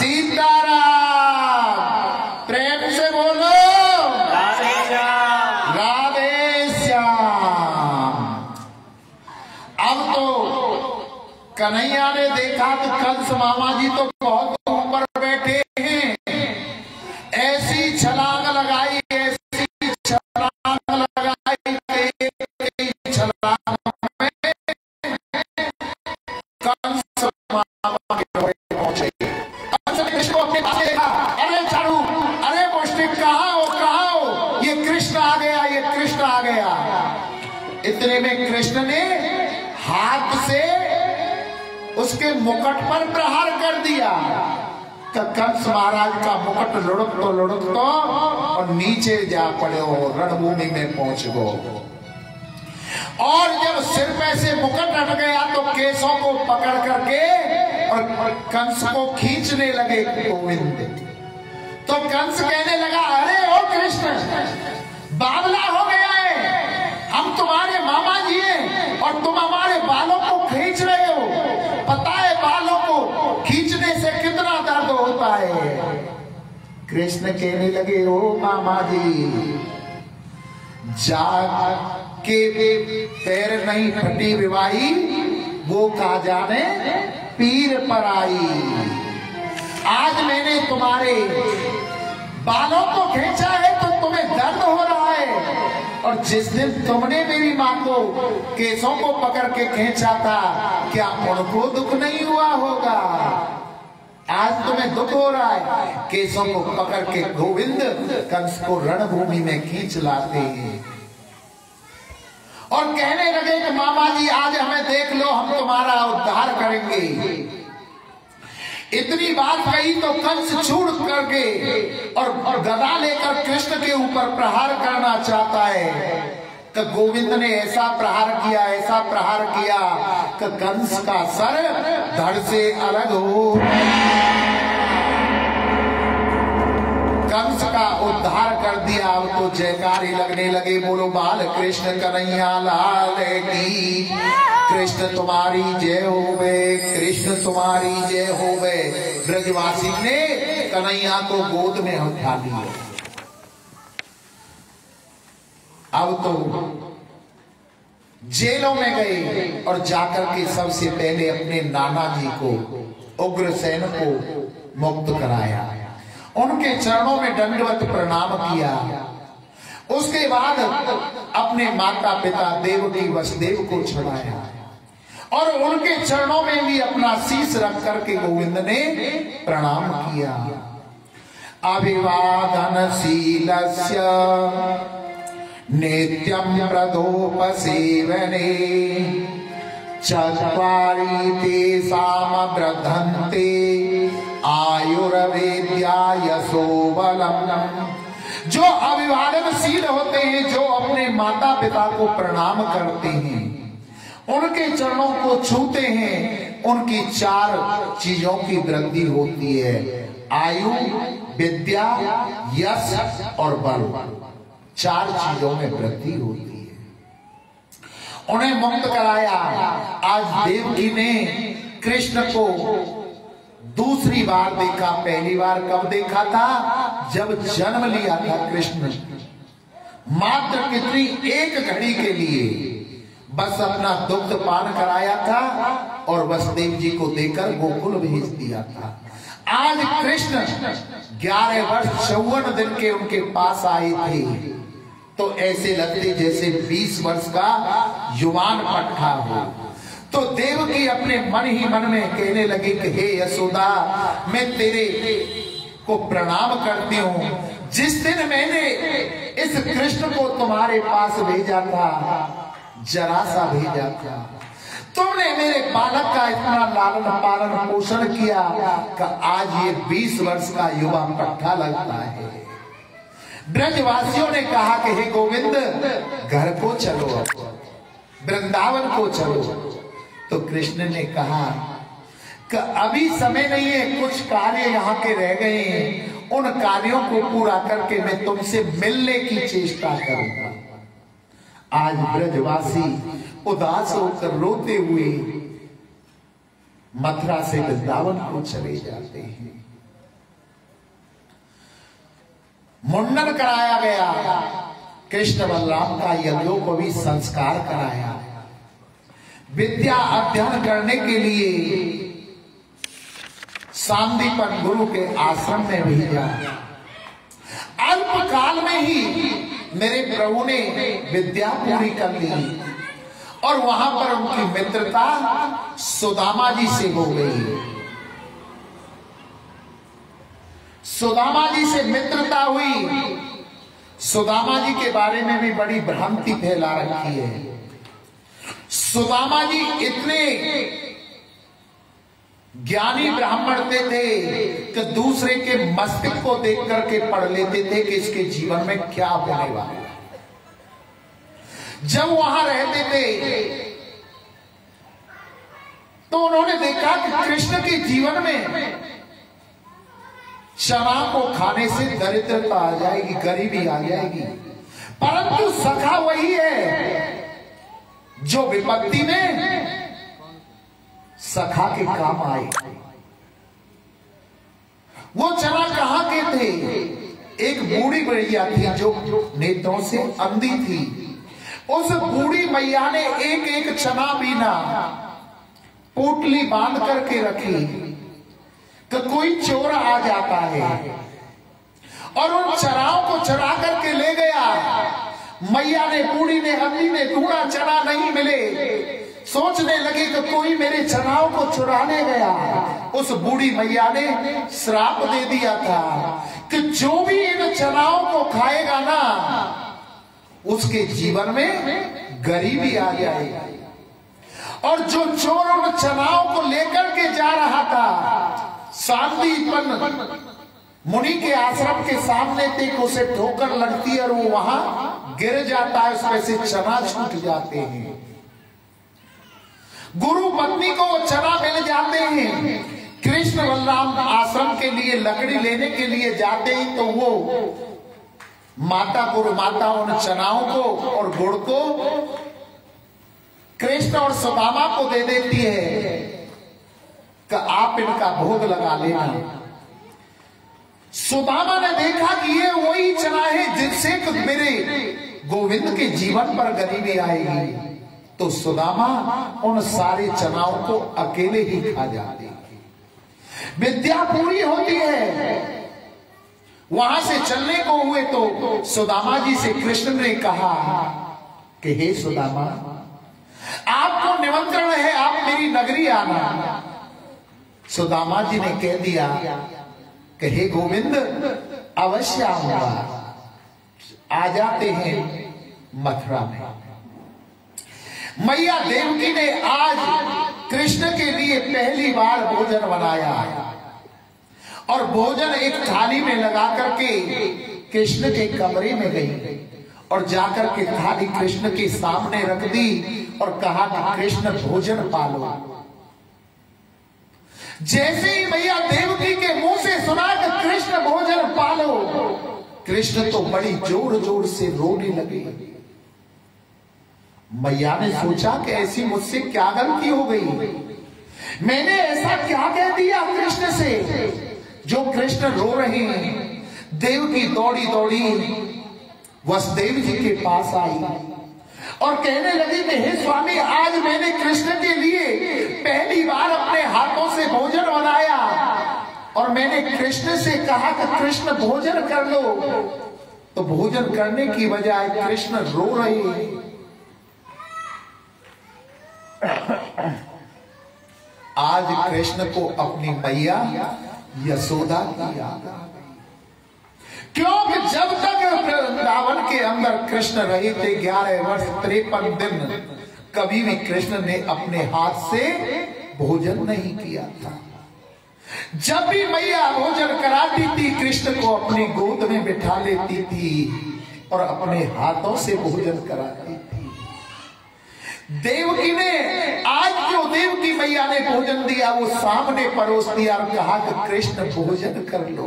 सीताराम। प्रेम से बोलो राधे श्याम, राधे श्याम। अब तो कन्हैया ने देखा तो कंस मामा जी तो बहुत ऊपर बैठे हैं, ऐसी छलांग लगाई, ऐसी छलांग लगाई, छलांग में कंस मामा के पहुंचे। कंस ने कृष्ण को अपने पास देखा, अरे चारू, अरे मुष्टिक, कहाँ हो, ये कृष्ण आ गया, ये कृष्ण आ गया। इतने में कृष्ण ने हाथ से उसके मुकुट पर प्रहार कर दिया। तो कंस महाराज का मुकुट लुढ़क तो और नीचे जा पड़े हो, रणभूमि में पहुंच गो। और जब सिर पे से मुकुट हट गया तो केसों को पकड़ करके और कंस को खींचने लगे गोविंद। तो कंस कहने लगा, अरे ओ कृष्ण, बावला हो गया है, हम तुम्हारे मामा जी हैं और तुम हमारे बालों को खींच रहे हो। पता है बालों को खींचने से कितना दर्द होता है। कृष्ण कहने लगे, ओ मामा जी, जाके पैर नहीं फटी विवाही, वो का जाने पीर पर आई। आज मैंने तुम्हारे बालों को खींचा है तो तुम्हें दर्द हो रहा है, और जिस दिन तुमने मेरी माँ को केसों को पकड़ के खींचा था, क्या उनको दुख नहीं हुआ होगा? आज तुम्हें दुख हो रहा है। केसों को पकड़ के गोविंद कंस को रणभूमि में खींच लाते हैं और कहने लगे कि मामा जी, आज हमें देख लो, हम तुम्हारा उद्धार करेंगे। इतनी बात कही तो कंस छूट करके और गदा लेकर कृष्ण के ऊपर प्रहार करना चाहता है। कि गोविंद ने ऐसा प्रहार किया कि कंस का सर धड़ से अलग हो, कंस का उद्धार कर दिया। अब तो जयकारी लगने लगे, बोलो बाल कृष्ण कन्हैया लाल की। कृष्ण तुम्हारी जय होवे, कृष्ण तुम्हारी जय होवे। ब्रजवासी ने कन्हैया को गोद में उठा लिया। अब तो जेलों में गए और जाकर के सबसे पहले अपने नाना जी को, उग्रसेन को मुक्त कराया, उनके चरणों में दंडवत प्रणाम किया। उसके बाद अपने माता पिता देवकी वसुदेव को छुड़ाया और उनके चरणों में भी अपना शीश रख करके गोविंद ने प्रणाम किया। अभिवादनशीलस्य नित्यं प्रदोपसेवने चत्वारि तेषां वर्धन्ते आयुर्वेद्या यशो बलम्। जो अभिवादनशील होते हैं, जो अपने माता पिता को प्रणाम करते हैं, उनके चरणों को छूते हैं, उनकी 4 चीजों की वृद्धि होती है। आयु, विद्या, यश और बल, 4 चीजों में वृद्धि होती है। उन्हें मुक्त कराया। आज देवकी ने कृष्ण को दूसरी बार देखा। पहली बार कब देखा था? जब जन्म लिया था कृष्ण, मात्र कितनी 1 घड़ी के लिए बस अपना दुग्ध पान कराया था और वसुदेव जी को देकर गोकुल भेज दिया था। आज कृष्ण 11 वर्ष 54 दिन के उनके पास आए थे, तो ऐसे लगते जैसे 20 वर्ष का युवान पट्टा हो। तो देवकी अपने मन ही मन में कहने लगी कि हे यशोदा, मैं तेरे को प्रणाम करती हूँ। जिस दिन मैंने इस कृष्ण को तुम्हारे पास भेजा था, जरा सा भेजा था, तुमने मेरे बालक का इतना लालन पालन पोषण किया कि आज ये 20 वर्ष का युवा पट्टा लगता है। ब्रजवासियों ने कहा कि हे गोविंद, घर को चलो, वृंदावन को चलो। तो कृष्ण ने कहा कि अभी समय नहीं है, कुछ कार्य यहाँ के रह गए हैं, उन कार्यों को पूरा करके मैं तुमसे मिलने की चेष्टा करूंगा। आज ब्रजवासी उदास होकर रोते हुए मथुरा से वृंदावन को चले जाते हैं। मुंडन कराया गया, कृष्ण बलराम का यज्ञोपवीत संस्कार कराया, विद्या अध्ययन करने के लिए सांदीपन गुरु के आश्रम में भेजा। अल्पकाल में ही मेरे प्रभु ने विद्या पूरी कर ली और वहां पर उनकी मित्रता सुदामा जी से हो गई। सुदामा जी से मित्रता हुई। सुदामा जी के बारे में भी बड़ी भ्रांति फैला रखी है। सुदामा जी इतने ज्ञानी ब्राह्मण थे कि दूसरे के मस्तिष्क को देख करके पढ़ लेते थे कि इसके जीवन में क्या होने वाला है। जब वहां रहते थे तो उन्होंने देखा कि कृष्ण के जीवन में चना को खाने से दरिद्रता आ जाएगी, गरीबी आ जाएगी, परंतु सखा वही है जो विपत्ति में सखा के काम आए। वो चना कहां के थे? एक बूढ़ी मैया थी जो नेत्रों से अंधी थी। उस बूढ़ी मैया ने एक एक चना बीना, पोटली बांध करके रखी कि कोई चोर आ जाता है और उन चराओं को चरा करके ले गया। मैया ने, बूढ़ी ने, अंधी ने ढूंढा, चना नहीं मिले। सोचने लगे कि कोई मेरे चनाओं को चुराने गया। उस बूढ़ी मैया ने श्राप दे दिया था कि जो भी इन चनाओं को खाएगा ना, उसके जीवन में गरीबी आ जाएगी। और जो चोर उन चनाओं को लेकर के जा रहा था, सांदीपन मुनि के आश्रम के सामने तक उसे ठोकर लगती है और वो वहां गिर जाता है, उसमें से चना छूट जाते हैं। गुरु पत्नी को वो चना मिल जाते हैं। कृष्ण बलराम आश्रम के लिए लकड़ी लेने के लिए जाते हैं तो वो माता, गुरु माता उन चनाओं को और गुड़ को कृष्ण और सुदामा को दे देती है कि आप इनका भोग लगा लेना। सुदामा ने देखा कि ये वही चना है जिससे मेरे गोविंद के जीवन पर गरीबी आएगी, तो सुदामा उन सारे चनाओं को अकेले ही खा जाते। विद्या पूरी होती है। वहां से चलने को हुए तो सुदामा जी से कृष्ण ने कहा कि हे सुदामा, आपको निमंत्रण है, आप मेरी नगरी आना। सुदामा जी ने कह दिया कि हे गोविंद, अवश्य आऊंगा। आ जाते हैं मथुरा में। मैया देवकी ने आज कृष्ण के लिए पहली बार भोजन बनाया और भोजन एक थाली में लगा करके कृष्ण के कमरे में गई और जाकर के थाली कृष्ण के सामने रख दी और कहा कि कृष्ण भोजन पालो। जैसे ही मैया देवकी के मुंह से सुना कि कृष्ण भोजन पालो, कृष्ण तो बड़ी जोर जोर से रोने लगे। मैया ने सोचा कि ऐसी मुझसे क्या गलती हो गई, मैंने ऐसा क्या कह दिया कृष्ण से जो कृष्ण रो रहे हैं। देवकी दौड़ी दौड़ी वसुदेव जी के पास आई और कहने लगी कि हे स्वामी, आज मैंने कृष्ण के लिए पहली बार अपने हाथों से भोजन बनाया और मैंने कृष्ण से कहा कि कृष्ण भोजन कर लो, तो भोजन करने की बजाय कृष्ण रो रहे हैं। आज कृष्ण को अपनी मैया यशोदा की याद आ गई, क्योंकि जब तक वृंदावन के अंदर कृष्ण रहे थे 11 वर्ष 53 दिन, कभी भी कृष्ण ने अपने हाथ से भोजन नहीं किया था। जब भी मैया भोजन कराती थी, कृष्ण को अपनी गोद में बिठा लेती थी और अपने हाथों से भोजन कराती थी। देवकी ने आज जो देवकी मैया ने भोजन दिया वो सामने परोस दिया और कहा कि कृष्ण भोजन कर लो,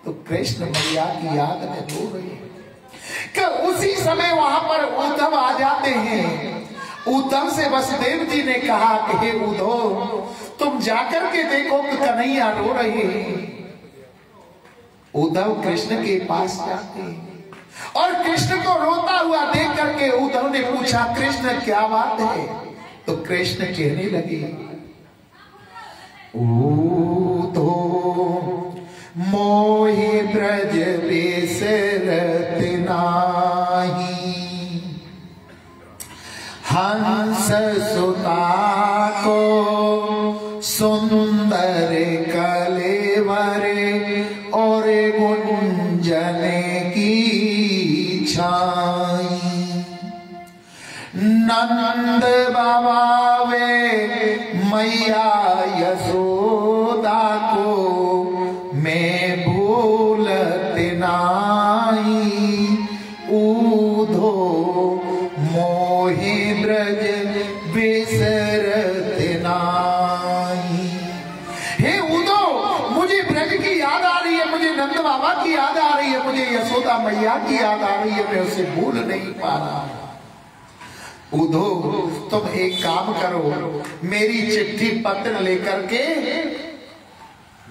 तो कृष्ण मैया की याद में रो रही है कि उसी समय वहां पर उद्धव आ जाते हैं। उद्धव से वसुदेव जी ने कहा कि हे उद्धव, तुम जाकर के देखो कि कन्हैया रो रही है। उद्धव कृष्ण के पास जाते हैं और कृष्ण को रोता हुआ देख करके उद्धव ने पूछा, कृष्ण क्या बात है? तो कृष्ण कहने लगे, ऊधो मोहि ब्रज बिसरत नाही, हंस सुता को सुंदर कलेवर और गुंजन की छाई, नंद बाबा वे मैया यशोदा को मैं भूलत नाही, ऊधो मोहि ब्रज बिसरत नाही। हे उद्धव, मुझे ब्रज की याद आ रही है, मुझे नंद बाबा की याद आ रही है, मुझे यशोदा मैया की याद आ रही है, मैं उसे भूल नहीं पा रहा। उद्धव, तुम एक काम करो, मेरी चिट्ठी पत्र लेकर के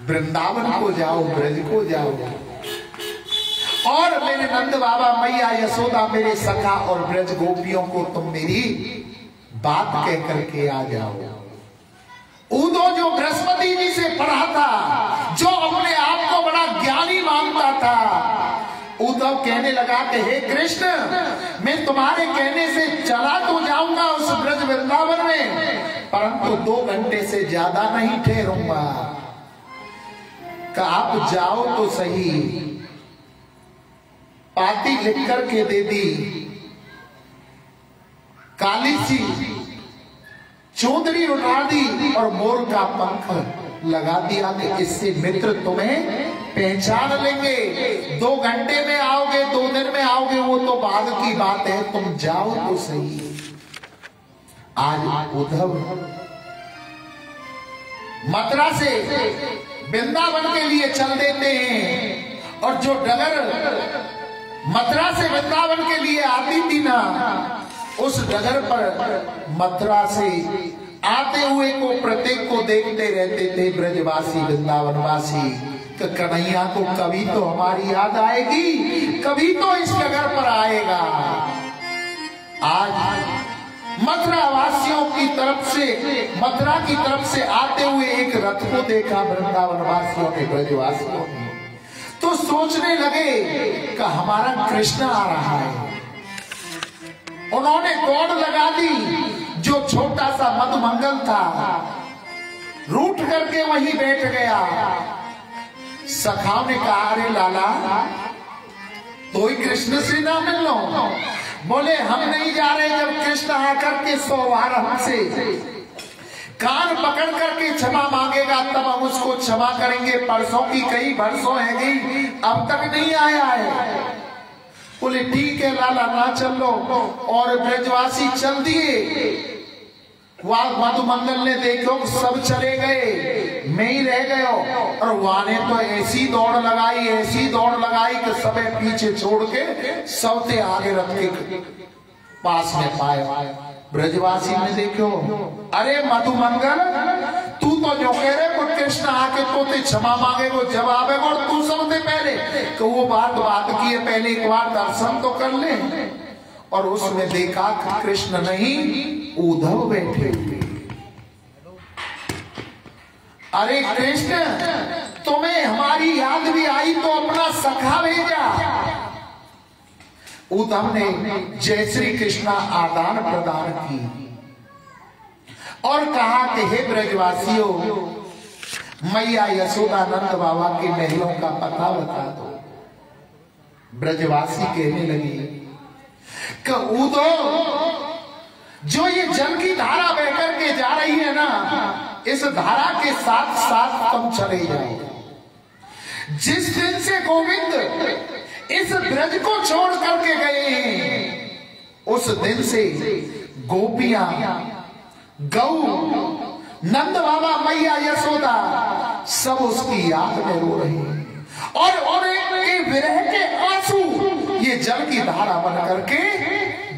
वृंदावन को जाओ, ब्रज को जाओ और मेरे नंद बाबा, मैया यशोदा, मेरे सखा और ब्रज गोपियों को तुम मेरी बात कह करके आ जाओ। उद्धव जो बृहस्पति जी से पढ़ा था, जो अपने आप को बड़ा ज्ञानी मानता था, उद्धव कहने लगा कि हे कृष्ण, मैं तुम्हारे कहने से चला तो जाऊंगा उस ब्रज वृंदावन में, परंतु 2 घंटे से ज्यादा नहीं ठहरूंगा। आप जाओ तो सही। पाती लिख करके दे दी, काली सी चौधरी उठा दी और मोर का पंख लगा दिया कि इससे मित्र तुम्हें पहचान लेंगे। 2 घंटे में आओगे, 2 दिन में आओगे, वो तो बाद की बात है, तुम जाओ तो सही। आज उद्धव मथुरा से वृंदावन के लिए चल देते हैं और जो डगर मथुरा से वृंदावन के लिए आती थी ना, उस डगर पर मथुरा से आते हुए को प्रत्येक को देखते रहते थे ब्रजवासी, वृंदावनवासी। कन्हैया को कभी तो हमारी याद आएगी, कभी तो इस डगर पर आएगा। आज मथुरा वासियों की तरफ से, मथुरा की तरफ से आते हुए एक रथ को देखा वृंदावन वासियों ने, ब्रजवासियों ने, तो सोचने लगे कि हमारा कृष्ण आ रहा है। उन्होंने दौड़ लगा दी। जो छोटा सा मधुमंगल था रूठ करके वहीं बैठ गया। सखाओं ने कहा, अरे लाला, तो ही कृष्ण से ना मिल लो। बोले, हम नहीं जा रहे। जब कृष्ण आकर के 100 बार हमसे कान पकड़ करके क्षमा मांगेगा तब हम उसको क्षमा करेंगे। परसों की कई बरसों है गई, अब तक नहीं आया है। बोले, ठीक है लाला, ना चल लो। और ब्रजवासी चल दिए। मधुमंगल ने देखो सब चले गए, मैं ही रह गयो। और वहां ने तो ऐसी दौड़ लगाई, ऐसी दौड़ लगाई कि सबे पीछे छोड़ के सबसे आगे रथ के पास में पाए। ब्रजवासी ने देखो, अरे मधुमंगल, तू तो जो कह रहे को कृष्ण आके तो ते क्षमा मांगे को जवाब है, और तू सबसे पहले तो वो बात की है, पहले एक बार दर्शन तो कर ले। और उसमें देखा कृष्ण नहीं, उद्धव बैठे हुए। अरे कृष्ण, तुम्हें हमारी याद भी आई तो अपना सखा भेजा। उद्धव ने जय श्री कृष्णा आदान प्रदान की और कहा कि हे ब्रजवासियों, मैया यशोदा नंद बाबा के महलों का पता बता दो। ब्रजवासी कहने लगी कि उद्धव, जो ये जल की धारा बहकर के जा रही है ना, इस धारा के साथ साथ तुम चले जाओ। जिस दिन से गोविंद इस ब्रज को छोड़ करके गए हैं, उस दिन से गोपियां, गौ, नंद बाबा, मैया यशोदा सब उसकी याद में रो रही हैं। और एक विरह के आंसू ये जल की धारा बन करके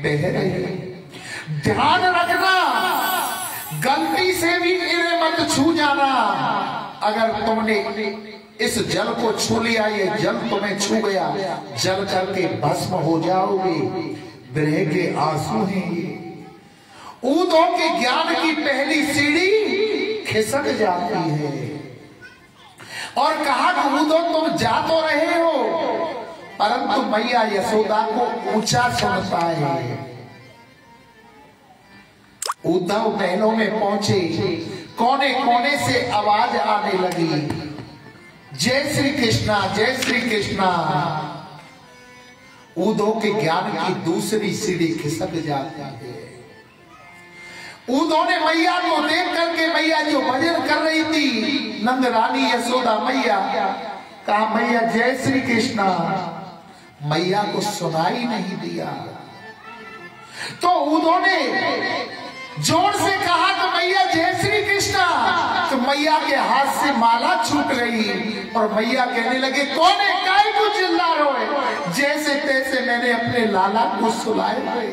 बह रहे हैं। ध्यान रखना, गलती से भी इन्हें मत छू जाना। अगर तुमने इस जल को छू लिया, ये जल तुम्हें छू गया, जल करके भस्म हो जाओगे। विरह के आंसू हैं ये। ऊदों के ज्ञान की पहली सीढ़ी खिसक जाती है। और कहा कि ऊदो तुम जा तो रहे हो, परंतु मैया यशोदा को ऊंचा सुनता है। उद्धव महलों में पहुंचे, कोने कोने से आवाज आने लगी, जय श्री कृष्णा, जय श्री कृष्णा। ऊदो के ज्ञान की दूसरी सीढ़ी खिसक जाती है। ऊदो ने मैया को देख करके, मैया जो भजन कर रही थी, नंद रानी यशोदा मैया, कहा मैया जय श्री कृष्णा। मैया को सुनाई नहीं दिया। तो ऊदो ने जोर से कहा तो मैया जय श्री कृष्णा। तो मैया के हाथ से माला छूट गई और मैया कहने लगे कौन है, काय को चिल्ला रहे हो? जैसे तैसे मैंने अपने लाला को सुलाए हुए।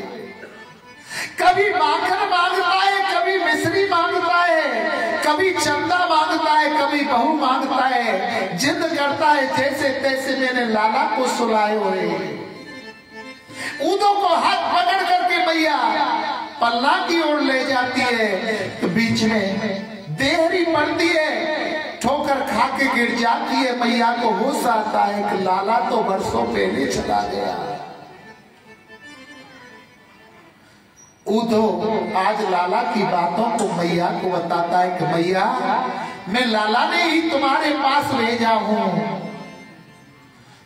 कभी माखन मांगता है, कभी मिश्री मांगता है, कभी चंदा मांगता है, कभी बहू मांगता है, जिद करता है जैसे तैसे मैंने लाला को सुलाए हुए। ऊदो को हाथ पकड़ करके मैया पल्ला की ओर ले जाती है, तो बीच में देहरी पड़ती है, ठोकर खा के गिर जाती है। मैया को होश आता है कि लाला तो बरसों पहले चला गया। ऊदो आज लाला की बातों को मैया को बताता है कि मैया मैं लाला ने ही तुम्हारे पास भेजा हूं।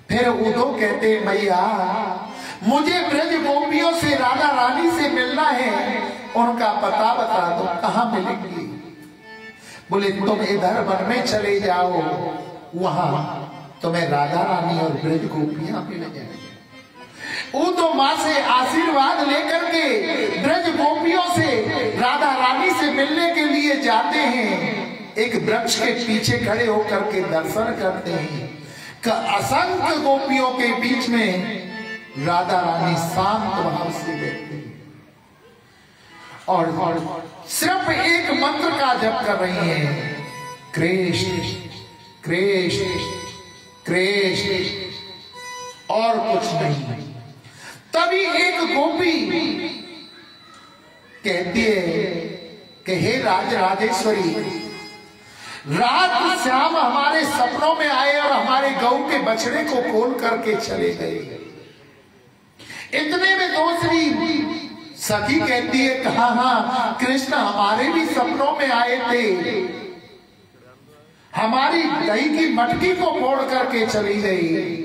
फिर ऊदो कहते मैया मुझे ब्रज गोपियों से, राधा रानी से मिलना है, उनका पता बता दो, कहां मिलेंगी? बोले तुम इधर वन में चले जाओ, वहां तुम्हें राधा रानी और ब्रज गोपियां मिल जाएंगी। वो तो माँ से आशीर्वाद लेकर के ब्रज गोपियों से, राधा रानी से मिलने के लिए जाते हैं। एक वृक्ष के पीछे खड़े होकर के दर्शन करते हैं कि असंख्य गोपियों के बीच में राधा रानी शांत भाव से बैठती है और सिर्फ एक मंत्र का जप कर रही है, कृष्ण कृष्ण कृष्ण, और कुछ नहीं। तभी एक गोपी कहती है कि हे राज राजेश्वरी, रात श्याम हमारे सपनों में आए और हमारे गऊ के बछड़े को खोल करके चले गए। इतने में दूसरी सखी कहती है कि हाँ कृष्ण हमारे भी सपनों में आए थे, हमारी दही की मटकी को फोड़ करके चली गई।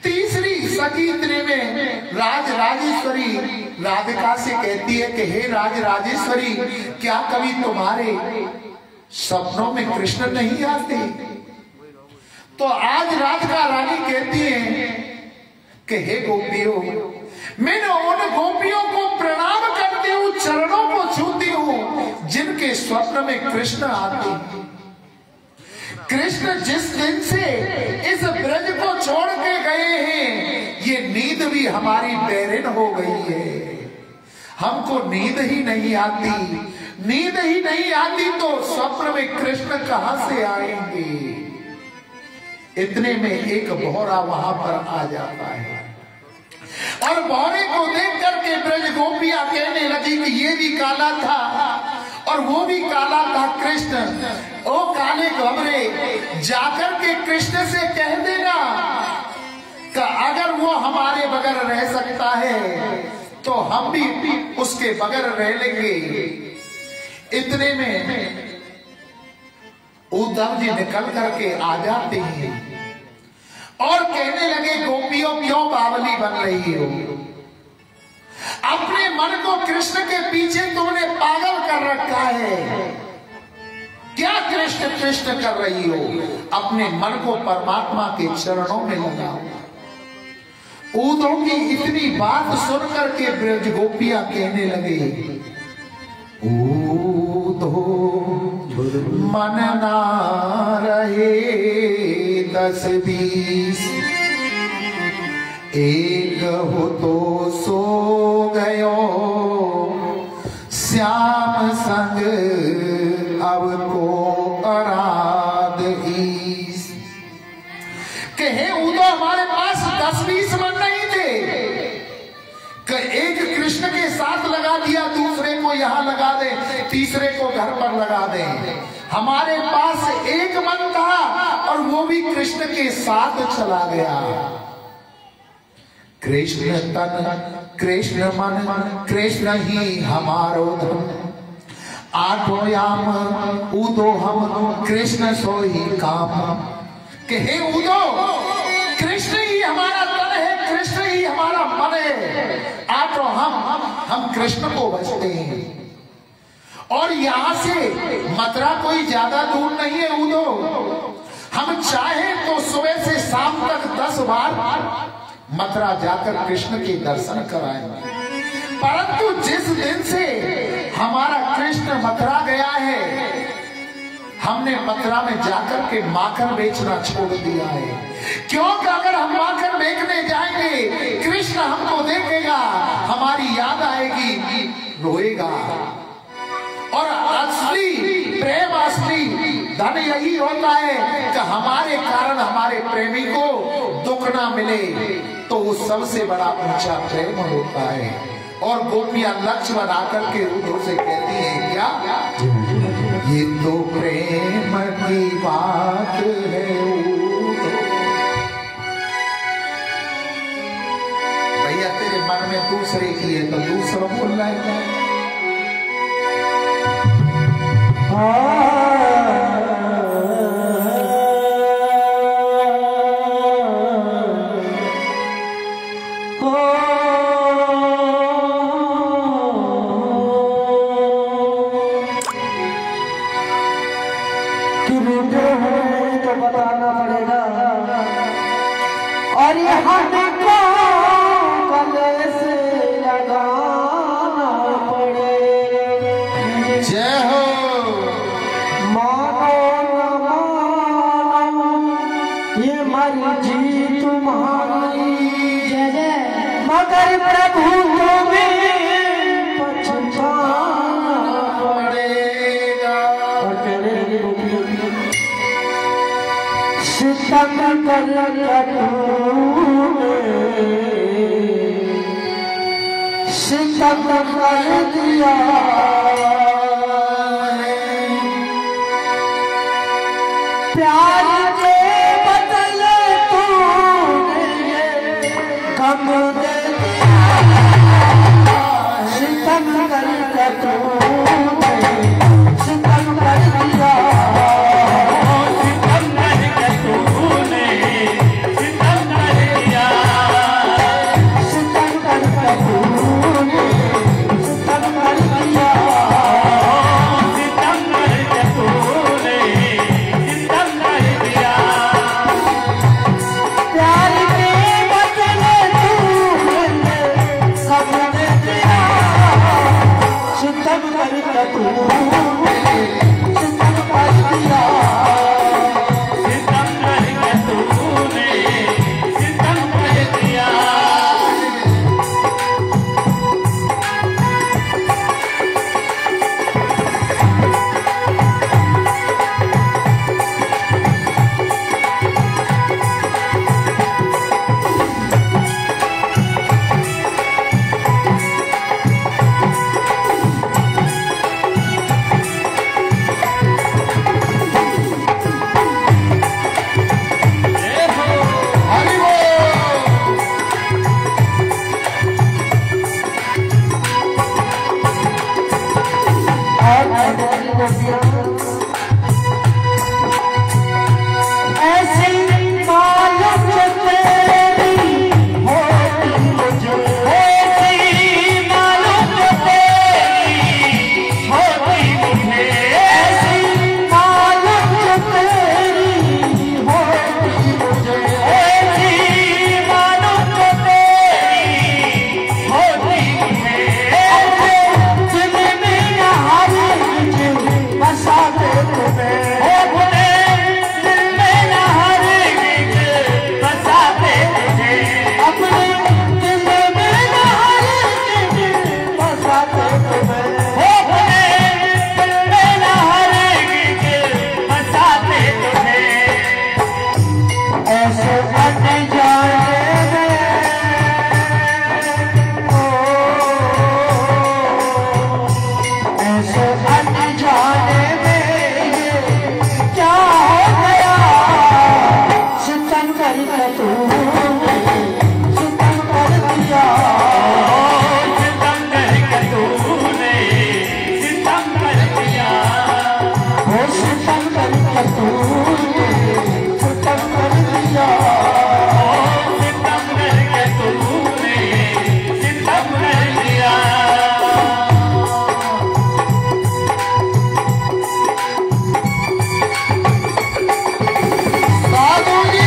तीसरी सखी इतने में राज राजेश्वरी राधिका से कहती है कि हे राज राजेश्वरी, क्या कभी तुम्हारे सपनों में कृष्ण नहीं आते? तो आज राधिका रानी कहती है कि हे गोपियों, मैं उन गोपियों को प्रणाम करती हूँ, चरणों को छूती हूँ जिनके स्वप्न में कृष्ण आते हैं। कृष्ण जिस दिन से इस ब्रज को छोड़ के गए हैं, ये नींद भी हमारी बैरिन हो गई है। हमको नींद ही नहीं आती, नींद ही नहीं आती तो स्वप्न में कृष्ण कहां से आएंगे? इतने में एक भौरा वहां पर आ जाता है और भौरे को देख करके ब्रज गोपियां कहने लगी कि ये भी काला था और वो भी काला था कृष्ण। ओ काले घबरे, जाकर के कृष्ण से कह देना कि अगर वो हमारे बगैर रह सकता है तो हम भी उसके बगैर रह लेंगे। इतने में उद्धव जी निकल करके आ जाते हैं और कहने लगे गोपियों क्यों बावली बन रही हो? अपने मन को कृष्ण के पीछे तुमने पागल कर रखा है। क्या कृष्ण कृष्ण कर रही हो? अपने मन को परमात्मा के चरणों में लगाओ। ऊदों की इतनी बात सुनकर के ब्रज गोपियां कहने लगे, ऊदो मन ना रहे 10-20, एक हो तो सो गयो श्याम संग अब को आराध ईस। कि हे उदो हमारे पास 10-20 मन नहीं थे कि एक कृष्ण के साथ लगा दिया, दूसरे को यहां लगा दे, तीसरे को घर पर लगा दे। हमारे पास एक मन था और वो भी कृष्ण के साथ चला गया। कृष्ण तन कृष्ण मन कृष्ण ही हमारो धन, आठों याम उदो हम कृष्ण सो ही काम। कि हे उदो कृष्ण ही हमारा तन है, कृष्ण ही हमारा मन है, आठों हम कृष्ण को भजते हैं। और यहां से मथुरा कोई ज्यादा दूर नहीं है उदो। हम चाहे तो सुबह से शाम तक 10 बार मथुरा जाकर कृष्ण के दर्शन कराएंगे। परंतु जिस दिन से हमारा कृष्ण मथुरा गया है, हमने मथुरा में जाकर के माखन बेचना छोड़ दिया है। क्योंकि अगर हम माखन बेचने जाएंगे, कृष्ण हमको देखेगा, हमारी याद आएगी, रोएगा। और असली प्रेम, असली धन यही होता है कि हमारे कारण हमारे प्रेमी को दुख ना मिले, तो वो सबसे बड़ा ऊंचा प्रेम होता है। और गोपियां लक्ष्य बनाकर के उधर से कहती हैं क्या, ये तो प्रेम की बात है। भैया तेरे मन में दूसरे की है तो दूसरा बोल रहा है। तो बताना पड़ेगा और यहाँ देखो गले से लगाना पड़ेगा। जय हो। मानो न मानो ये मर्जी तुम्हारी, जय जय, मगर प्रभु तुम्हें पछताना पड़ेगा। सितम कर सितम कर दिया, प्यार के बदले तूने कम दे दिया। सितम कर तूने सितम कर दिया, ऐसे करके तूने सितम कर दिया, सितम करके तूने सितम कर दिया, वो सितम करके तूने सितम कर दिया, सितम करके तूने सितम कर दिया। साधु जी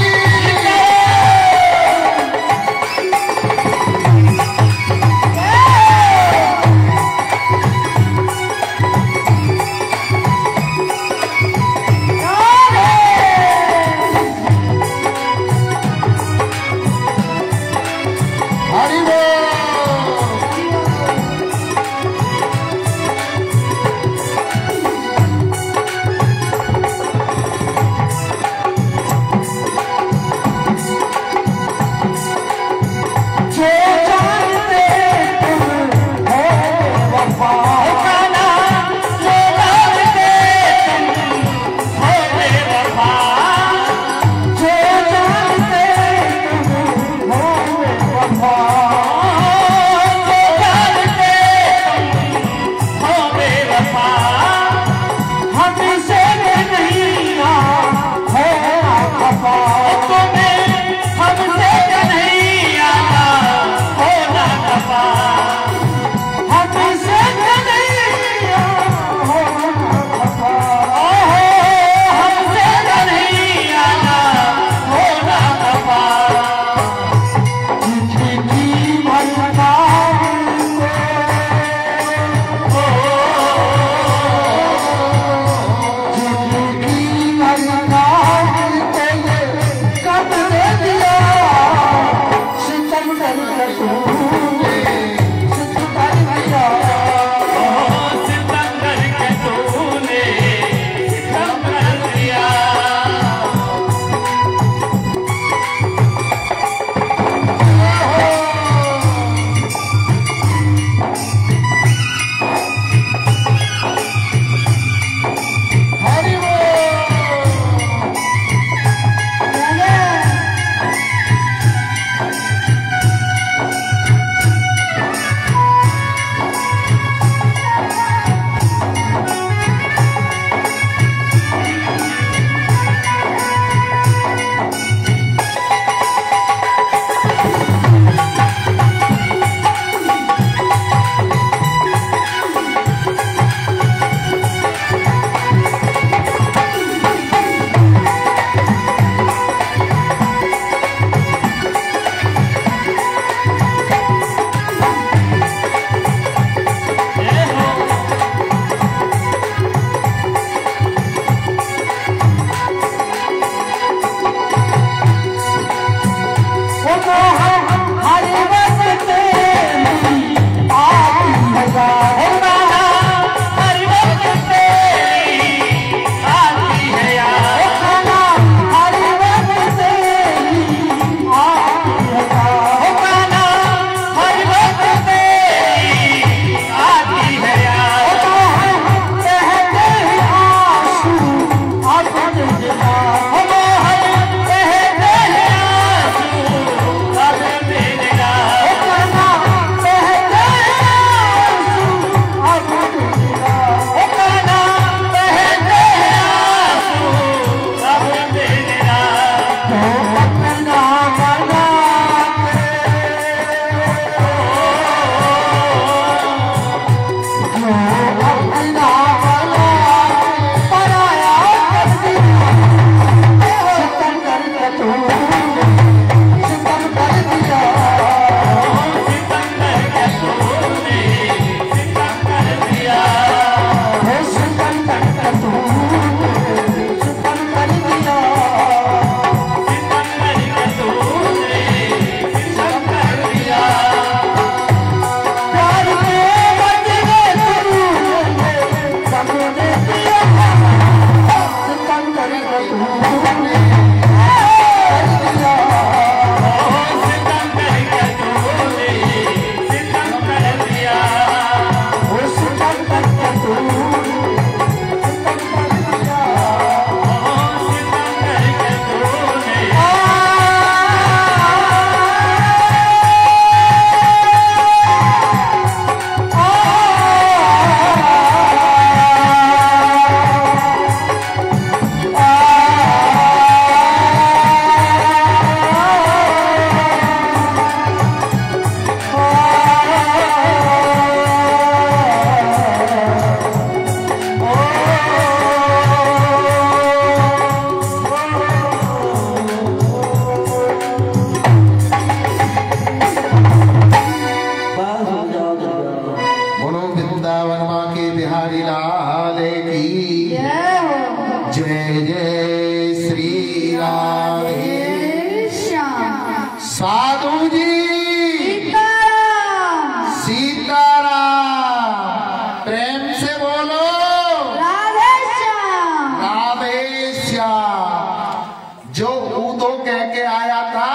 जो ऊदो कह के आया था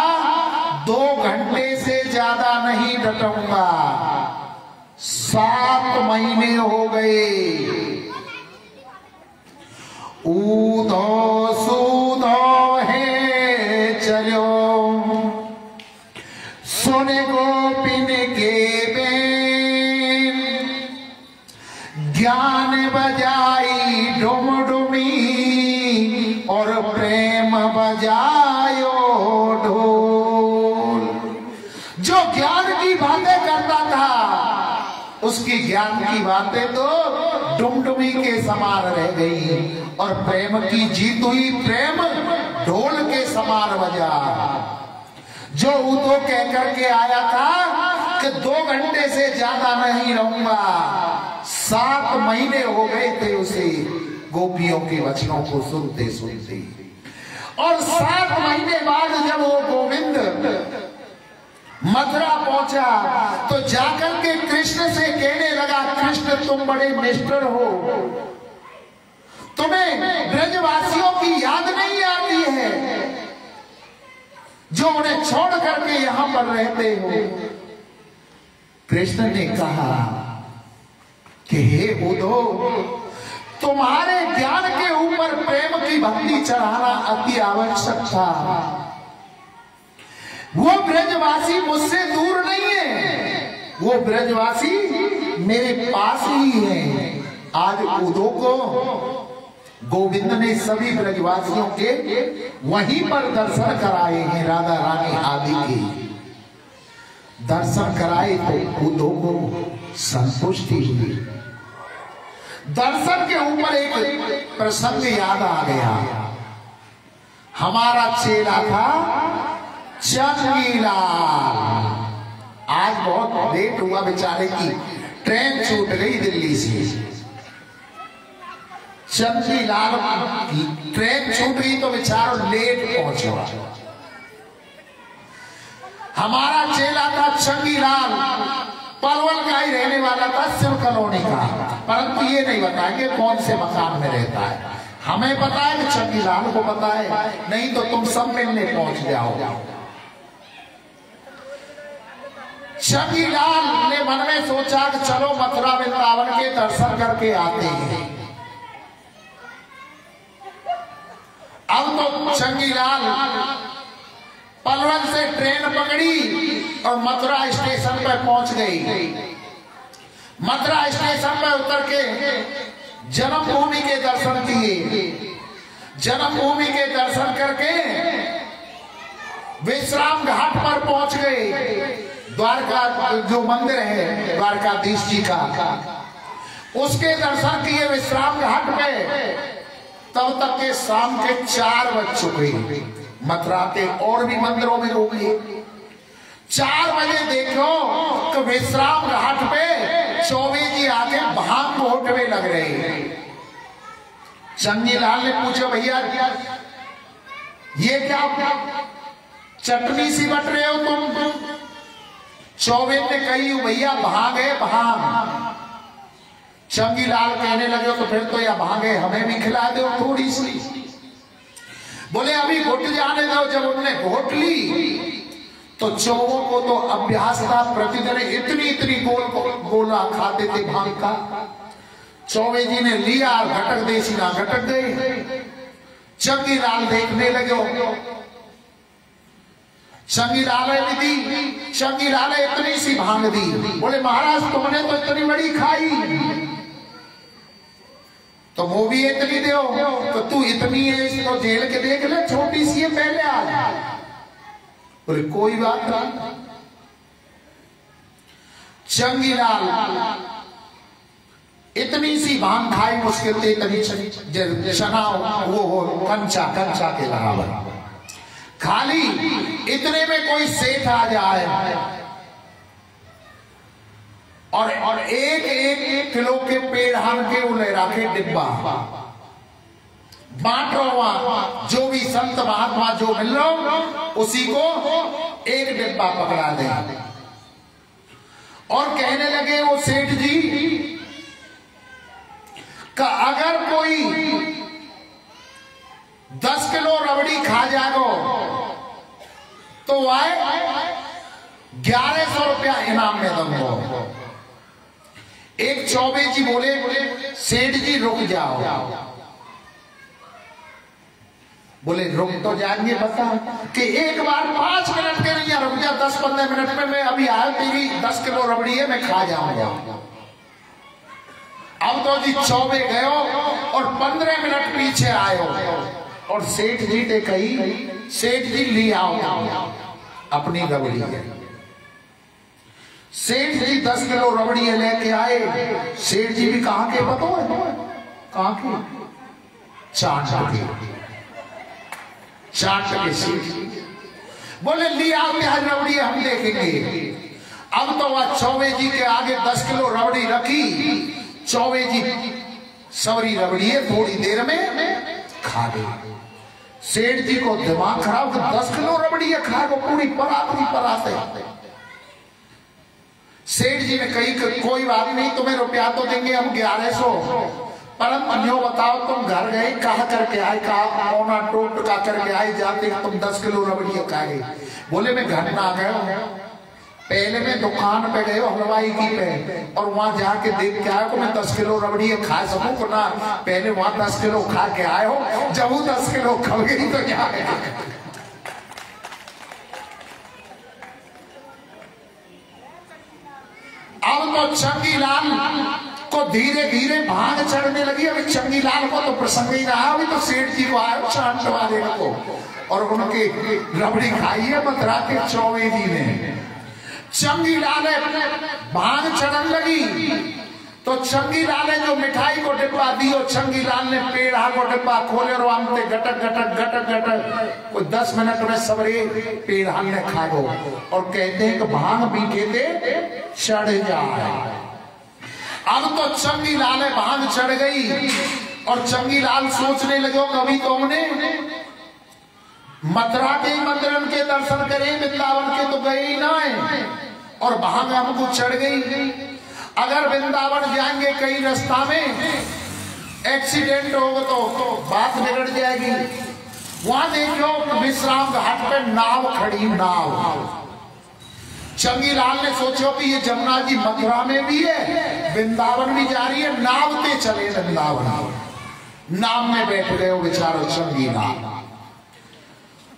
2 घंटे से ज्यादा नहीं डटूंगा, 7 महीने हो गए। ऊदो सूदो है चलो, सुने गोपिन के बेन, ज्ञान बजाई डुमडुमी और प्रेम बजायो ढोल। जो ज्ञान की बातें करता था उसकी ज्ञान की बातें तो डुमडुमी के समान रह गई और प्रेम की जीत हुई प्रेम ढोल के समान बजा। जो ऊदो कह करके आया था कि 2 घंटे से ज्यादा नहीं रहूंगा, 7 महीने हो गए थे उसे गोपियों के वचनों को सुनते सुनते। और 7 महीने बाद जब वो गोविंद मथुरा पहुंचा तो जाकर के कृष्ण से कहने लगा, कृष्ण तुम बड़े निष्ठुर हो, तुम्हें ब्रजवासियों की याद नहीं आती है जो उन्हें छोड़ करके यहां पर रहते हो। कृष्ण ने कहा कि हे ऊदो, तुम्हारे ज्ञान के ऊपर प्रेम की भक्ति चढ़ाना अति आवश्यक था। वो ब्रजवासी मुझसे दूर नहीं है, वो ब्रजवासी मेरे पास ही है। आज ऊदो को गोविंद ने सभी ब्रजवासियों के वहीं पर दर्शन कराए हैं, राधा रानी आदि के दर्शन कराए तो ऊदो को संतुष्टि हुई। दर्शन के ऊपर एक प्रसंग याद आ गया। हमारा चेला था चंगीलाल, आज बहुत लेट हुआ बेचारे की ट्रेन छूट गई दिल्ली से। चंगीलाल की ट्रेन छूट गई तो बेचारा लेट पहुंचा। हमारा चेला था चंगीलाल, पलवल का ही रहने वाला था, शिव कॉलोनी का, परंतु ये नहीं बताया कि कौन से मकान में रहता है। हमें पता है कि चंगीलाल को पता है, नहीं तो तुम सब मिलने पहुंच जाओ। चंगीलाल ने मन में सोचा कि चलो मथुरा वृंदावन के दर्शन करके आते हैं। अब तो चंगीलाल पलवल से ट्रेन पकड़ी और मथुरा स्टेशन पर पहुंच गई। मथुरा स्टेशन पर उतर के जन्मभूमि के दर्शन किए। जन्मभूमि के दर्शन करके विश्राम घाट पर पहुंच गए। द्वारका जो मंदिर है द्वारकाधीश जी का, उसके दर्शन किए विश्राम घाट पे। तब तक के शाम के 4 बज चुके। मथुरा के और भी मंदिरों में हो गए। 4 बजे देखो तो विश्राम घाट पे चौबे जी आके भांग घोटवे लग रहे। चंगीलाल ने पूछा, भैया ये क्या चटनी सी बट रहे हो तुम? चौबे ने कही, भैया भांग है भांग। चंगीलाल कहने लगे तो फिर तो यह भांग है, हमें भी खिला दो थोड़ी सी। बोले अभी घुट जाने दो। जब उन्होंने घोट ली तो चौबों को तो अभ्यास था, प्रतिदिन इतनी इतनी गोला खाते थे भांग का। चौबे जी ने लिया, घटक देसी ना घटक गए। चंगीलाल देखने लगे। चंगीलाल ने दी, चंगीलाल इतनी सी भांग दी। बोले महाराज तुमने तो इतनी बड़ी खाई, तो वो भी इतनी दो। तो तू इतनी है इसको जेल के देख ले, छोटी सी है पहले आ जा। बोले कोई बात नहीं। चंगीलाल इतनी सी भांग खाई, मुश्किल से इतनी चना वो हो कंचा कंचा के बराबर। खाली इतने में कोई सेठ आ जाए और एक किलो के पेड़ हम के उन्हें रखे डिब्बा बांट रहा, जो भी संत महात्मा जो मिल रहा उसी को एक डिब्बा पकड़ा दे। और कहने लगे वो सेठ जी का अगर कोई 10 किलो रबड़ी खा जागो तो आए 1100 रुपया इनाम में दूंगो। एक चौबे जी बोले सेठ जी रुक जाओ। बोले रुक तो जाएंगे, बता कि एक बार 5 मिनट के लिए रुक जा, 10-15 मिनट में मैं अभी आया, तेरी 10 किलो रबड़ी है, मैं खा जाऊंगा। अब तो जी चौबे गयो और 15 मिनट पीछे आयो और सेठ जी ने कही सेठ जी ले आओ अपनी रबड़ी है। सेठ जी 10 किलो रबड़ी लेके आए। सेठ जी भी कहां के पता है? कहां के? चाट के सेठ बोले लिया रबड़ी हम देखेंगे। अब तो वह चौबे जी के आगे 10 किलो रबड़ी रखी। चौबे जी सवरी रबड़ी है, थोड़ी देर में खा गई। सेठ जी को दिमाग खराब, 10 किलो रबड़ी है खा गो पूरी पराते। सेठ जी ने कही कोई बात नहीं, तुम्हें रुपया तो देंगे हम 1100, परंतु अन्यो बताओ तुम घर गए कहा करके आए, कहा कोना टोट का करके आए, जाते तुम 10 किलो रबड़ी खा गई। बोले मैं घर ना गया, पहले मैं दुकान पे गए हलवाई की पे और वहां जाके देख के आया को मैं 10 किलो रबड़ी खा सकूं को ना, पहले वहां 10 किलो खा के आए हो, जब वो 10 किलो खा गई तो जाए। अब तो चंगीलाल को धीरे धीरे भाग चढ़ने लगी। अभी चंगीलाल को तो प्रसंग ही रहा, अभी तो सेठ जी को आया चांद वाले को और उनकी रबड़ी खाई है मथुरा के चौबे जी ने। चंगीलाल भाग चढ़ने लगी तो चंगीलाल ने जो मिठाई को डिब्बा दियो, चंगीलाल ने पेड़ा को डिब्बा खोले और आमते गटक गटक गटक गटक कोई 10 मिनट में सबरे पेड़ा ने खा गो। और कहते हैं कि भांग मीठे दे चढ़ जाए। अब तो चंगीलाल भांग चढ़ गई और चंगीलाल सोचने लगो कभी तो हमने मथुरा के मंदिर के दर्शन करे, वृंदावन के तो गए ही ना है और भांग हमको चढ़ गई। अगर वृंदावन जाएंगे कई रास्ता में एक्सीडेंट होगा तो बात बिगड़ जाएगी। वहां देखो विश्राम घाट पे नाव खड़ी, नाव। चंगीलाल ने सोचो कि ये जमुना जी मथुरा में भी है, वृंदावन भी जा रही है, नाव पे चले वृंदावन। नाव में बैठ गए बेचारो चंगीलाल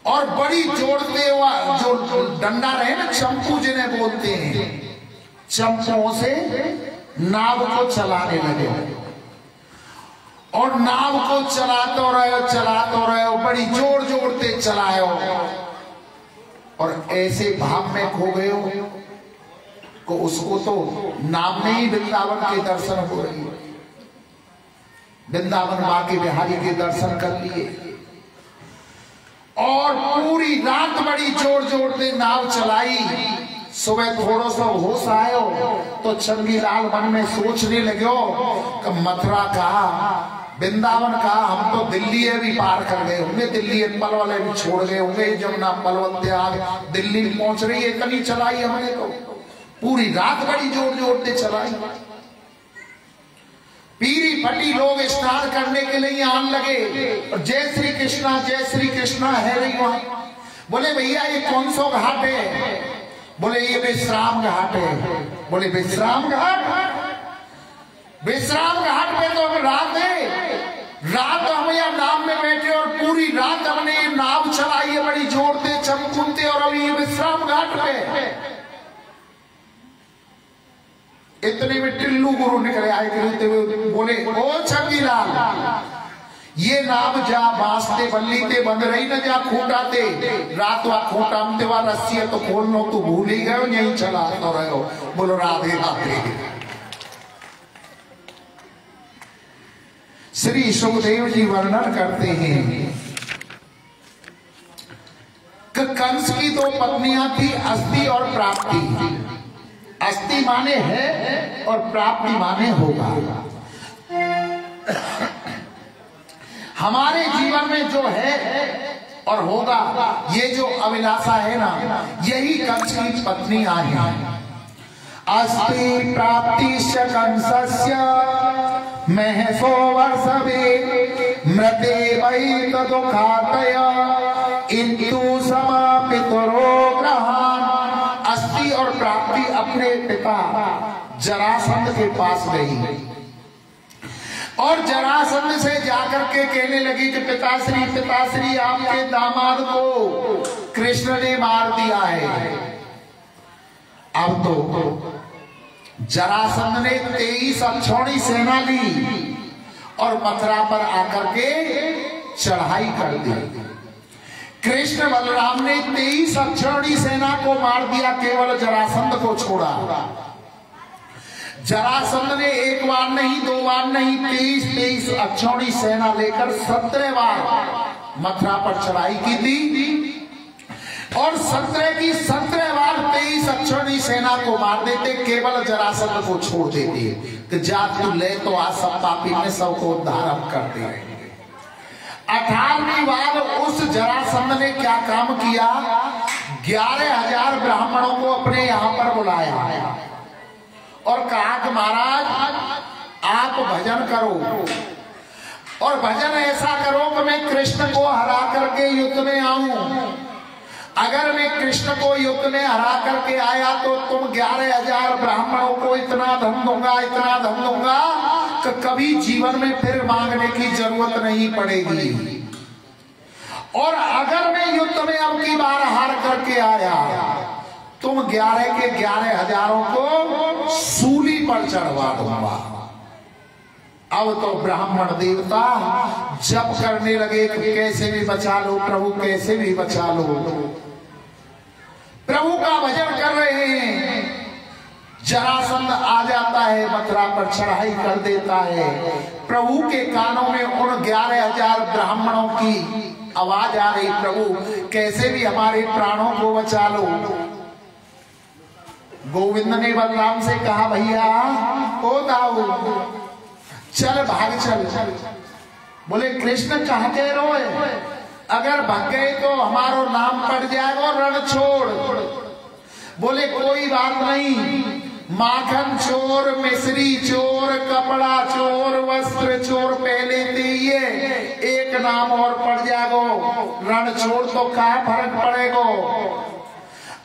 और बड़ी जोड़ते हुआ जो डंडा रहे ना, चंपू जिन्हें बोलते हैं, चंपुओं से नाव को चलाने लगे और नाव को चलाते रहे, बड़ी जोर जोड़ते चलायो और ऐसे भाव में खो गए को उसको तो नाम में ही वृंदावन के दर्शन हो रही है। वृंदावन मां के बिहारी के दर्शन कर लिए और पूरी रात बड़ी जोर जोड़ते नाव चलाई। सुबह थोड़ा सा होश आयो तो चंगीलाल मन में सोचने लगे कि मथुरा का वृंदावन का हम तो दिल्ली भी पार कर गए होंगे, दिल्ली पलवल भी छोड़ गए होंगे, जमुना पलवल से आगे दिल्ली पहुंच रही है, इतनी चलाई हमने तो पूरी रात बड़ी जोर जोड़ते चलाई। पीरी फटी लोग स्नान करने के लिए आने लगे और जय श्री कृष्णा है रही वहां। बोले भैया ये कौन सा घाट है? बोले ये विश्राम घाट है। बोले विश्राम घाट पे तो हम रात हम यहाँ नाव में बैठे और पूरी रात हमने नाव चलाई है बड़ी जोड़ते चमकुनते और अभी ये विश्राम घाट पे। इतने में टिल्लू गुरु निकले आए कहते हुए बोले ओ चंगीलाल ये नाम जा बांसते बल्ली ते बंद रही न जा खूटाते रात वा खूटा में वा रस्सी तो खोलनो तू भूल ही गयो, यही चला तो रहो। बोलो राधे राधे। श्री सुखदेव जी वर्णन करते हैं कि कंस की 2 पत्नियां थी, अस्ति और प्राप्ति। अस्ति माने है और प्राप्ति माने होगा। हमारे जीवन में जो है और होगा ये जो अभिलाषा है ना, यही कंस की पत्नियां हैं। अस्ति प्राप्तिश्च कंसस्य महसो वर्षवे मृते वै तदुखातय इंतु समापितरो ग्रहान। अस्ति और प्राप्ति अपने पिता जरासंध के पास गई और जरासंध से जाकर के कहने लगी कि पिताश्री आपके दामाद को कृष्ण ने मार दिया है। अब तो जरासंध ने 23 अक्षौणी सेना ली और मथुरा पर आकर के चढ़ाई कर दी। कृष्ण बलराम ने 23 अक्षौणी सेना को मार दिया, केवल जरासंध को छोड़ा। जरासंध ने एक बार नहीं, 2 बार नहीं, 23 अक्षौणी सेना लेकर 17 बार मथुरा पर चढ़ाई की थी और 17 की 17 बार 23 अक्षौणी सेना को मार देते, केवल जरासंध को छोड़ देते कि जा तू ले तो आज सब पापी में सबको उद्धार हम करते रहेंगे। 18वीं बार उस जरासंध ने क्या काम किया, 11,000 ब्राह्मणों को अपने यहाँ पर बुलाया और कहा कि महाराज आप भजन करो और भजन ऐसा करो कि मैं कृष्ण को हरा करके युद्ध में आऊं। अगर मैं कृष्ण को युद्ध में हरा करके आया तो तुम 11,000 ब्राह्मणों को इतना धन दूंगा कि कभी जीवन में फिर मांगने की जरूरत नहीं पड़ेगी। और अगर मैं युद्ध में अब की बार हार करके आया तुम 11 के 11,000 को सूली पर चढ़वा दूंगा। अब तो ब्राह्मण देवता जप करने लगे कि कैसे भी बचा लो प्रभु, कैसे भी बचा लो। प्रभु का भजन कर रहे हैं, जरासंध आ जाता है, मथुरा पर चढ़ाई कर देता है। प्रभु के कानों में उन 11,000 ब्राह्मणों की आवाज आ रही, प्रभु कैसे भी हमारे प्राणों को बचा लो। गोविंद ने बलराम से कहा, भैया ओ दाऊ चल भाग चल। बोले कृष्ण चाहते रोए, अगर भाग गए तो हमारो नाम पड़ जाएगा, रण छोड़। बोले कोई बात नहीं, माखन चोर, मिश्री चोर, कपड़ा चोर, वस्त्र चोर पहले दिए, एक नाम और पड़ जाएगो, रण छोड़ तो क्या फर्क पड़ेगो।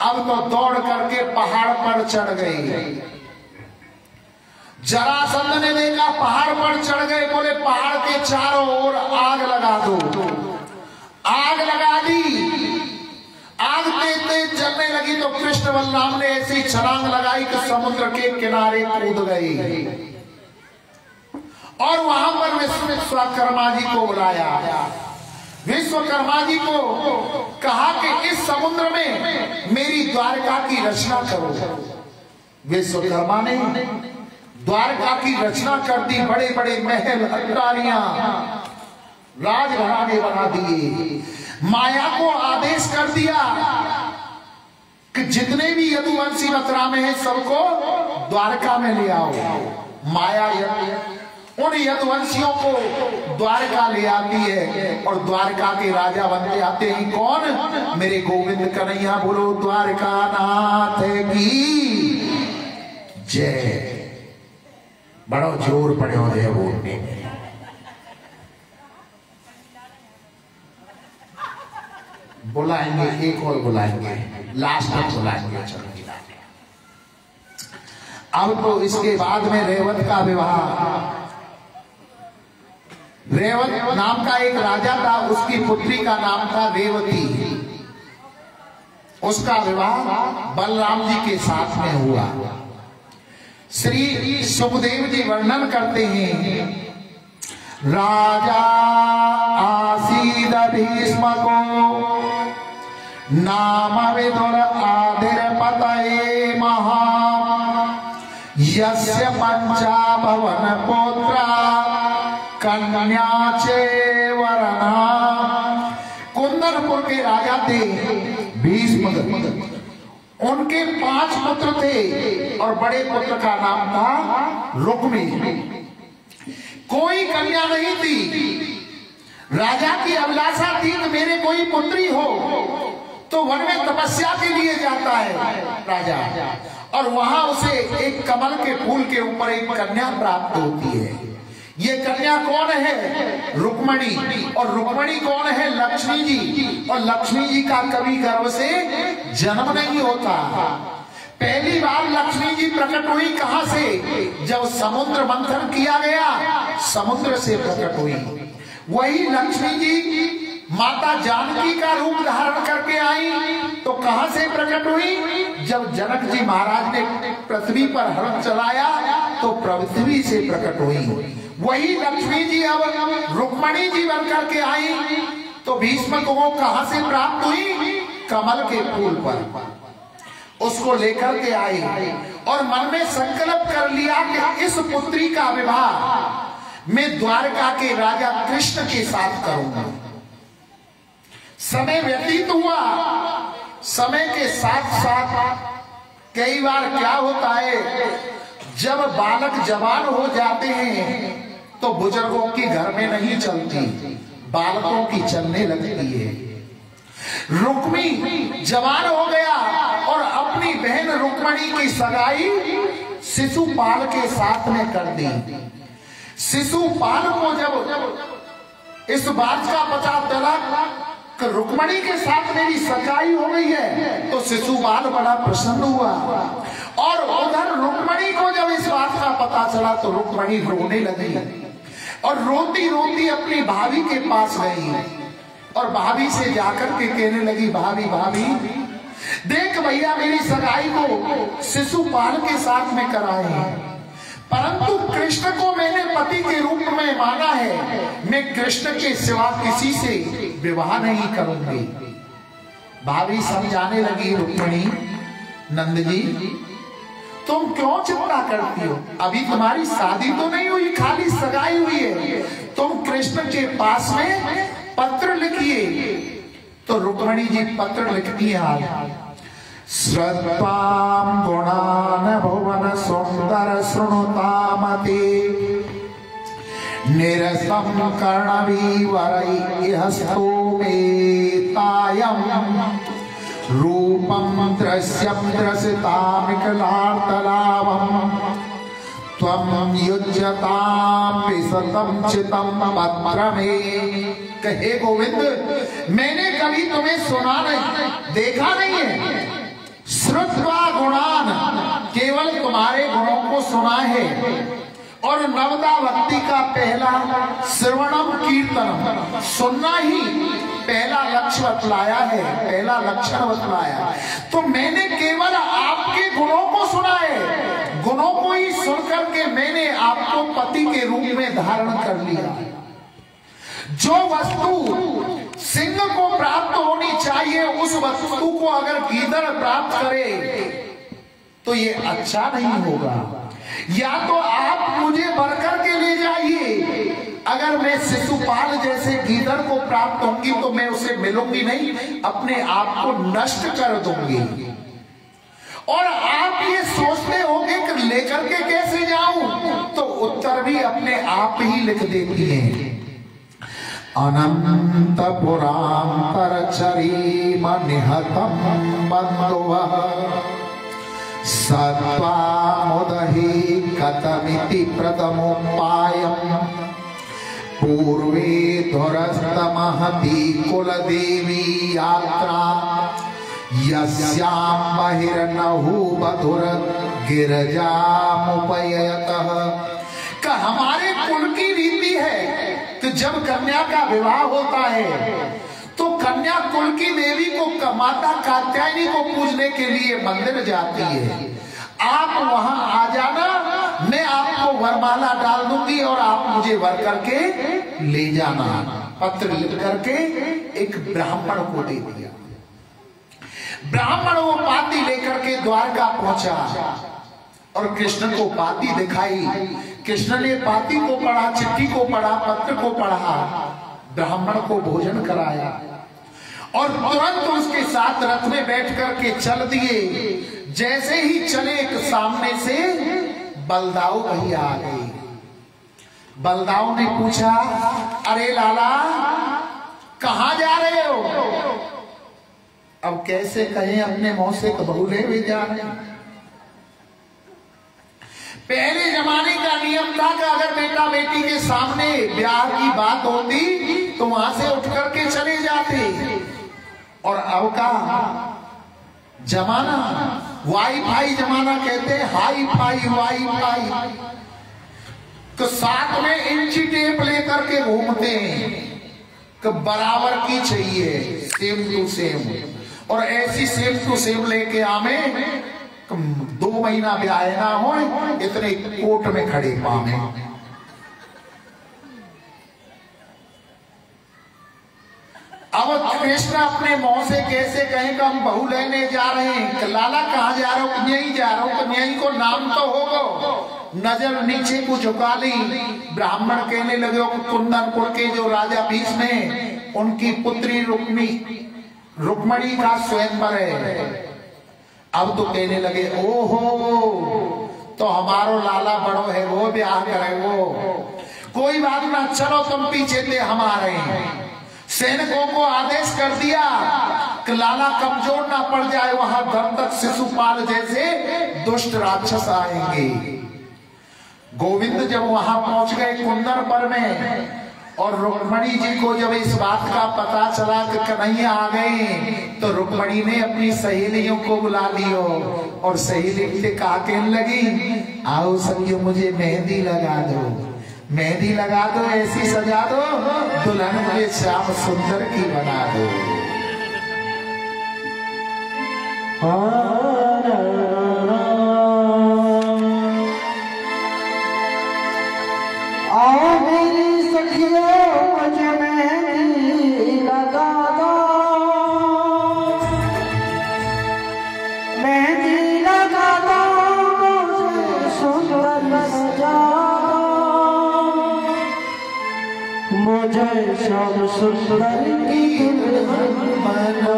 अब तो दौड़ करके पहाड़ पर चढ़ गई। जरासंध ने देखा पहाड़ पर चढ़ गए, बोले पहाड़ के चारों ओर आग लगा दो। आग लगा दी, आग तेज तेज जलने लगी तो कृष्ण बलराम ने ऐसी छलांग लगाई कि समुद्र के किनारे कूद गई और वहां पर विश्वकर्मा जी को बुलाया। विश्वकर्मा जी को कहा कि इस समुद्र में मेरी द्वारका की रचना करो। विश्वकर्मा ने द्वारका की रचना कर दी, बड़े बड़े महल, अट्टारियां, राजघराने बना दिए। माया को आदेश कर दिया कि जितने भी यदुवंशी मथुरा में है सबको द्वारका में ले आओ। माया उन यदुवंशियों को द्वारका ले आती है और द्वारका के राजा बनते आते हैं कौन, मेरे गोविंद कन्हैया। बोलो द्वारका नाथ की जय। बड़ो जोर पड़ो है बोलने में। बुलाएंगे, एक और बुलाएंगे, लास्ट में बुलाएंगे। चलो अब तो इसके बाद में रेवत का विवाह। रेवत नाम का एक राजा था, उसकी पुत्री का नाम था रेवती। उसका विवाह बलराम जी के साथ में हुआ। श्री सुखदेव जी वर्णन करते हैं, राजा आसीद भीष्म को नाम विदुर आदिर पतये महा यस्य पंचा भवन पुत्रा कन्या चे वरना। कुंदनपुर के राजा थे भीष्म, उनके 5 पुत्र थे और बड़े पुत्र का नाम था रुक्मी। कोई कन्या नहीं थी। राजा की अभिलाषा थी कि मेरे कोई पुत्री हो, तो वन में तपस्या के लिए जाता है राजा, और वहां उसे एक कमल के फूल के ऊपर एक कन्या प्राप्त होती है। ये कन्या कौन है? रुक्मणी। और रुक्मणी कौन है? लक्ष्मी जी। और लक्ष्मी जी का कभी गर्भ से जन्म नहीं होता। पहली बार लक्ष्मी जी प्रकट हुई कहां से? जब समुद्र मंथन किया गया, समुद्र से प्रकट हुई। वही लक्ष्मी जी माता जानकी का रूप धारण करके आई, तो कहां से प्रकट हुई? जब जनक जी महाराज ने पृथ्वी पर हरण चलाया तो पृथ्वी से प्रकट हुई। वही लक्ष्मी जी अब रुक्मणी जी बनकर के आई, तो भीष्म को कहां से प्राप्त हुई? कमल के फूल पर उसको लेकर के आई और मन में संकल्प कर लिया कि इस पुत्री का विवाह मैं द्वारका के राजा कृष्ण के साथ करूंगा। समय व्यतीत हुआ, समय के साथ साथ कई बार क्या होता है, जब बालक जवान हो जाते हैं तो बुजुर्गों की घर में नहीं चलती, बालकों की चलने लगती है। रुक्मी जवान हो गया और अपनी बहन रुक्मणी की सगाई शिशुपाल के साथ में कर दी। शिशुपाल को जब इस बात का पता चला कि रुक्मणी के साथ मेरी सगाई हो गई है, तो शिशुपाल बड़ा प्रसन्न हुआ। और उधर रुक्मणी को जब इस बात का पता चला तो रुक्मणी रोने लगी और रोती रोती अपनी भाभी के पास गई और भाभी से जाकर के कहने लगी, भाभी भाभी देख भैया मेरी सगाई को शिशुपाल के साथ में कराए, परंतु कृष्ण को मैंने पति के रूप में माना है, मैं कृष्ण के सिवा किसी से विवाह नहीं करूंगी। भाभी समझाने लगी, रुक्मणी नंद जी तुम क्यों चिंता करती हो, अभी तुम्हारी शादी तो नहीं हुई, खाली सगाई हुई है, तुम कृष्ण के पास में पत्र लिखिए। तो रुक्मणी जी पत्र लिखती है, श्रद्धां गुणान भुवन सुंदर शृणुतामते निरसं कर्णवीवरैहस्तो मेतायं रूपं दृश्यं दृशितामिकलार्तलाभं त्वं युज्यतां विशतं चितं पत्र में। कहे गोविंद मैंने कभी तुम्हें सुना नहीं, देखा नहीं है, श्रुत्वा गुणान केवल तुम्हारे गुणों को सुना है, और नवदा भक्ति का पहला श्रवणम कीर्तनम सुनना ही पहला लक्ष्य बतलाया है, पहला लक्षण बतलाया। तो मैंने केवल आपके गुणों को सुना है, गुणों को ही सुनकर के मैंने आपको पति के रूप में धारण कर लिया। जो वस्तु सिंह को प्राप्त होनी चाहिए उस वस्तु को अगर गीदड़ प्राप्त करे तो ये अच्छा नहीं होगा। या तो आप मुझे बढ़कर के ले जाइए, अगर मैं शिशुपाल जैसे गीदड़ को प्राप्त होंगी तो मैं उसे मिलूंगी नहीं, अपने आप को नष्ट कर दूंगी। और आप ये सोचते होंगे कि लेकर के कैसे जाऊं, तो उत्तर भी अपने आप ही लिख देती है। अनंत पुरांतर चरीम निहतम बंधुवः सत्वामुदहि कतमिति प्रथमोपायम् पूर्वे धुरस्तमहति कुलदेवी यात्रा यस्यां बहिर्नहु बधुर गिरजामुपयतः। का हमारे कुल की रीति है कि जब कन्या का विवाह होता है तो कन्या कुल की देवी को माता कात्यायनी को पूजने के लिए मंदिर जाती है। आप वहां आ जाना, मैं आपको वरमाला डाल दूंगी और आप मुझे वर करके ले जाना। पत्र लिख करके एक ब्राह्मण को दे दिया। ब्राह्मण वो पाती लेकर के द्वारका पहुंचा और कृष्ण को पाती दिखाई। कृष्ण ने पाती को पढ़ा, चिट्ठी को पढ़ा, पत्र को पढ़ा, ब्राह्मण को भोजन कराया और तुरंत उसके साथ रथ में बैठ करके चल दिए। जैसे ही चले एक सामने से बलदाऊ भैया आ गई। बलदाऊ ने पूछा, अरे लाला कहां जा रहे हो? अब कैसे कहें अपने मुंह से बहुले भी जा रहे हैं। पहले जमाने का नियम था कि अगर बेटा बेटी के सामने ब्याह की बात होती तो वहां से उठ करके चले जाते। और अब का जमाना वाईफाई जमाना कहते हैं, हाई फाई वाईफाई, तो साथ में इंची टेप लेकर के घूमते हैं कि बराबर की चाहिए, सेम टू सेम। और ऐसी सेम टू सेम लेके आवे 2 महीना ब्याह ना हो, इतने कोर्ट में खड़े पावे। अब कृष्ण अपने मुंह से कैसे कहें कि हम बहू लेने जा रहे हैं। लाला कहाँ जा रहे हो? यहीं जा रहा हूं। तो यहीं को नाम तो होगा। नजर नीचे को झुका ली। ब्राह्मण कहने लगे कुंदनपुर के जो राजा भीष्म ने, उनकी पुत्री रुक्मणी का स्वयंवर है। अब तो कहने लगे ओहो, तो हमारो लाला बड़ो है, वो ब्याह करे वो। कोई बात ना, चलो तुम पीछे थे हमारे। सैनिकों को आदेश कर दिया कि लाला कमजोर ना पड़ जाए, वहां दंतक शिशुपाल जैसे दुष्ट राक्षस आएंगे। गोविंद जब वहां पहुंच गए कुंदनपुर में, और रुक्मणी जी को जब इस बात का पता चला कि कन्हैया आ गए, तो रुक्मणी ने अपनी सहेलियों को बुला लियो और सहेली से कहा, कहने लगी आओ सखियों मुझे मेहंदी लगा दो, मेहंदी लगा दो, ऐसी सजा दो दुल्हन मुझे श्याम सुंदर की बना दो। आओ मेरी सखियों मुझे मेहंदी लगा दो, मेहंदी लगा दो, मुझे सुंदर सजा दो, मुझे श्याम सुंदर की दुल्हन बना दो।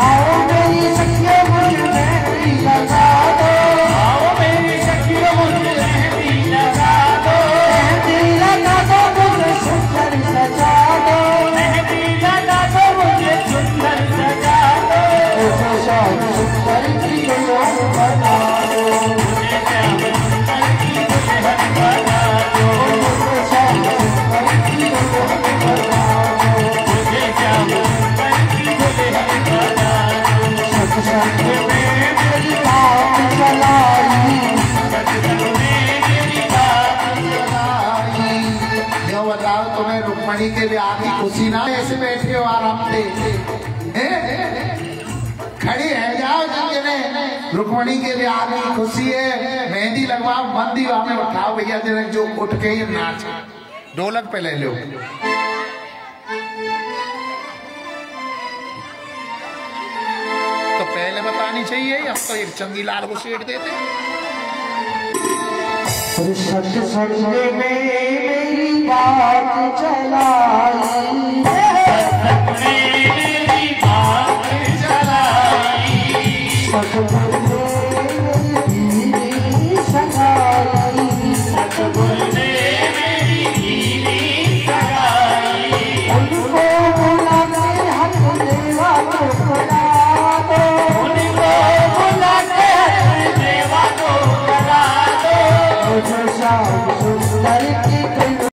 आओ मेरी सखियों मुझे मेहंदी लगा दो, आओ मेरी सखियों मुझे मेहंदी लगा दो, मेहंदी लगा दो, मुझे सुंदर सजा दो, मेहंदी लगा दो, मुझे सुंदर सजा दो, मुझे श्याम सुंदर की दुल्हन बना दो, मुझे श्याम सुंदर की दुल्हन बना दो, मुझे श्याम सुंदर की दुल्हन बना दो, मुझे श्याम सुंदर की दुल्हन बना दो। सत्संग में मेरी बात चलाई, सत्संग में मेरी बात चलाई। यो बताओ तुम्हें रुक्मणी के ब्याह की खुशी ना, ऐसे बैठे हो आराम से, खड़ी है जाओ जिन्हें रुक्मणी के ब्याह की खुशी है, मेहंदी लगवाओ, मंदिर में उठाओ भैया, जिन्हें जो उठ के ही नाच, ढोलक पे ले लो। तो पहले बतानी चाहिए, अब तो एक चंगीलाल को सीट देते। सत्संग में मेरी बात चलाई,